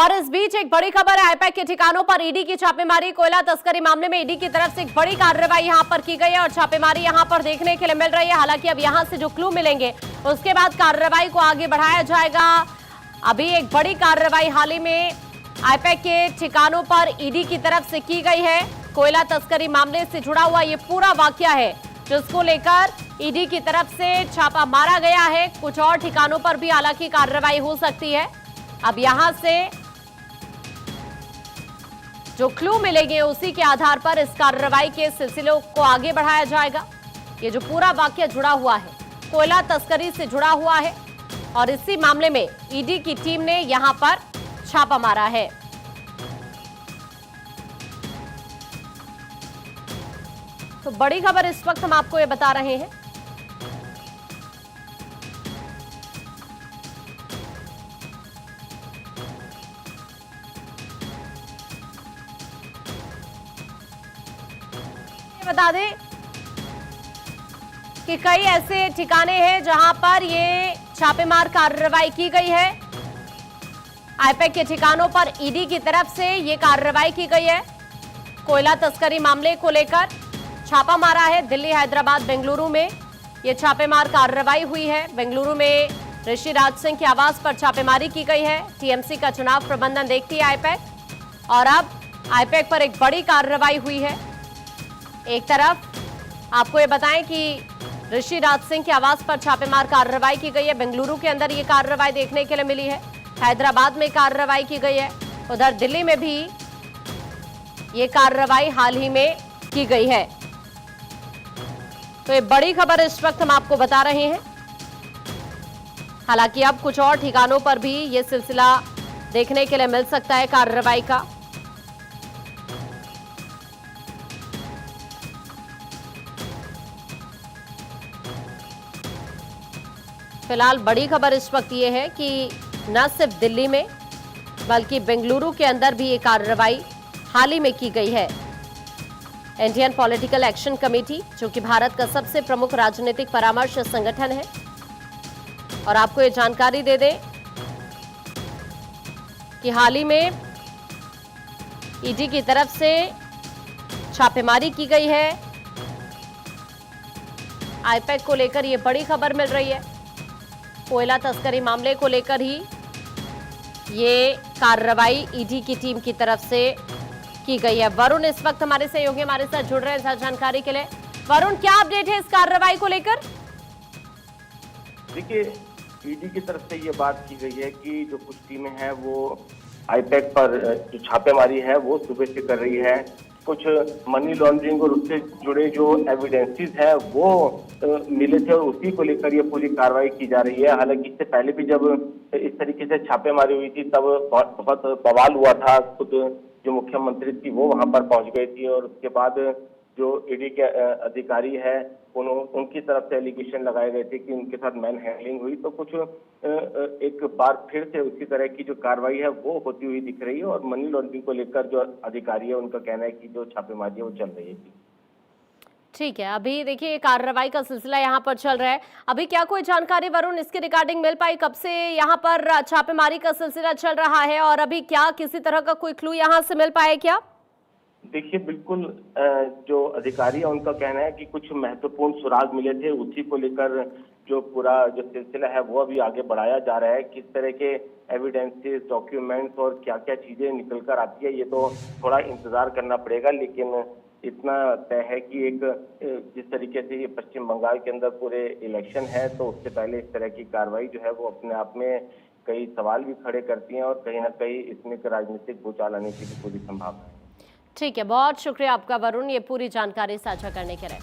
और इस बीच एक बड़ी खबर है, आईपैक के ठिकानों पर ईडी की छापेमारी। कोयला तस्करी मामले में ईडी की तरफ से एक बड़ी कार्रवाई यहां पर की गई है और छापेमारी यहां पर देखने के लिए मिल रही है। हालांकि अब यहां से जो क्लू मिलेंगे उसके बाद कार्रवाई को आगे बढ़ाया जाएगा। अभी एक बड़ी कार्रवाई हाल ही में आईपैक के ठिकानों पर ईडी की तरफ से की गई है। कोयला तस्करी मामले से जुड़ा हुआ ये पूरा वाकया है जिसको लेकर ईडी की तरफ से छापा मारा गया है। कुछ और ठिकानों पर भी हालांकि कार्रवाई हो सकती है। अब यहां से जो क्लू मिलेंगे उसी के आधार पर इस कार्रवाई के सिलसिले को आगे बढ़ाया जाएगा। ये जो पूरा वाकया जुड़ा हुआ है कोयला तस्करी से जुड़ा हुआ है और इसी मामले में ईडी की टीम ने यहां पर छापा मारा है। तो बड़ी खबर इस वक्त हम आपको ये बता रहे हैं। बता दें कि कई ऐसे ठिकाने हैं जहां पर ये छापेमार कार्रवाई की गई है। आईपैक के ठिकानों पर ईडी की तरफ से ये कार्रवाई की गई है। कोयला तस्करी मामले को लेकर छापा मारा है। दिल्ली, हैदराबाद, बेंगलुरु में ये छापेमार कार्रवाई हुई है। बेंगलुरु में ऋषि राज सिंह के आवास पर छापेमारी की गई है। टीएमसी का चुनाव प्रबंधन देखती है आईपैक और अब आईपैक पर एक बड़ी कार्रवाई हुई है। एक तरफ आपको ये बताएं कि ऋषि राज सिंह के आवास पर छापेमार कार्रवाई की गई है। बेंगलुरु के अंदर ये कार्रवाई देखने के लिए मिली है। हैदराबाद में कार्रवाई की गई है। उधर दिल्ली में भी ये कार्रवाई हाल ही में की गई है। तो ये बड़ी खबर इस वक्त हम आपको बता रहे हैं। हालांकि अब कुछ और ठिकानों पर भी ये सिलसिला देखने के लिए मिल सकता है कार्रवाई का। फिलहाल बड़ी खबर इस वक्त ये है कि न सिर्फ दिल्ली में बल्कि बेंगलुरु के अंदर भी ये कार्रवाई हाल ही में की गई है। इंडियन पॉलिटिकल एक्शन कमेटी, जो कि भारत का सबसे प्रमुख राजनीतिक परामर्श संगठन है, और आपको ये जानकारी दे दें कि हाल ही में ईडी की तरफ से छापेमारी की गई है। आईपैक को लेकर ये बड़ी खबर मिल रही है। कोयला तस्करी मामले को लेकर ही ये कार्रवाई ईडी की टीम की तरफ से की गई है। वरुण इस वक्त हमारे सहयोगी हमारे साथ जुड़ रहे हैं जानकारी के लिए। वरुण, क्या अपडेट है इस कार्रवाई को लेकर? देखिए, ईडी की तरफ से ये बात की गई है कि जो कुछ टीमें हैं वो आईपैक पर जो छापेमारी है वो सुबह से कर रही है। कुछ मनी लॉन्ड्रिंग और उससे जुड़े जो एविडेंसेस हैं वो मिले थे और उसी को लेकर ये पूरी कार्रवाई की जा रही है। हालांकि इससे पहले भी जब इस तरीके से छापेमारी हुई थी तब बहुत बवाल हुआ था। खुद जो मुख्यमंत्री थी वो वहां पर पहुंच गई थी और उसके बाद जो ईडी के अधिकारी है उनकी तरफ से एलिगेशन लगाए गए थे कि उनके साथ मैन हैंडलिंग हुई। तो कुछ एक बार फिर से उसी तरह की जो कार्रवाई है वो होती हुई दिख रही है और मनी लॉन्ड्रिंग को लेकर जो अधिकारी है उनका कहना है कि जो छापेमारी है वो चल रही है। ठीक है, अभी देखिए कार्रवाई का सिलसिला यहाँ पर चल रहा है। अभी क्या कोई जानकारी वरुण इसके रिगार्डिंग मिल पाई? कब से यहाँ पर छापेमारी का सिलसिला चल रहा है और अभी क्या किसी तरह का कोई क्लू यहाँ से मिल पाए क्या? देखिए, बिल्कुल जो अधिकारी है उनका कहना है कि कुछ महत्वपूर्ण सुराग मिले थे, उसी को लेकर जो पूरा जो सिलसिला है वो अभी आगे बढ़ाया जा रहा है। किस तरह के एविडेंसेस, डॉक्यूमेंट्स और क्या क्या चीजें निकल कर आती है ये तो थोड़ा इंतजार करना पड़ेगा। लेकिन इतना तय है कि एक जिस तरीके से ये पश्चिम बंगाल के अंदर पूरे इलेक्शन है तो उससे पहले इस तरह की कार्रवाई जो है वो अपने आप में कई सवाल भी खड़े करती हैं और कहीं ना कहीं इसमें एक राजनीतिक भूचाल आने की भी पूरी संभावना है। ठीक है, बहुत शुक्रिया आपका वरुण, ये पूरी जानकारी साझा करने के लिए।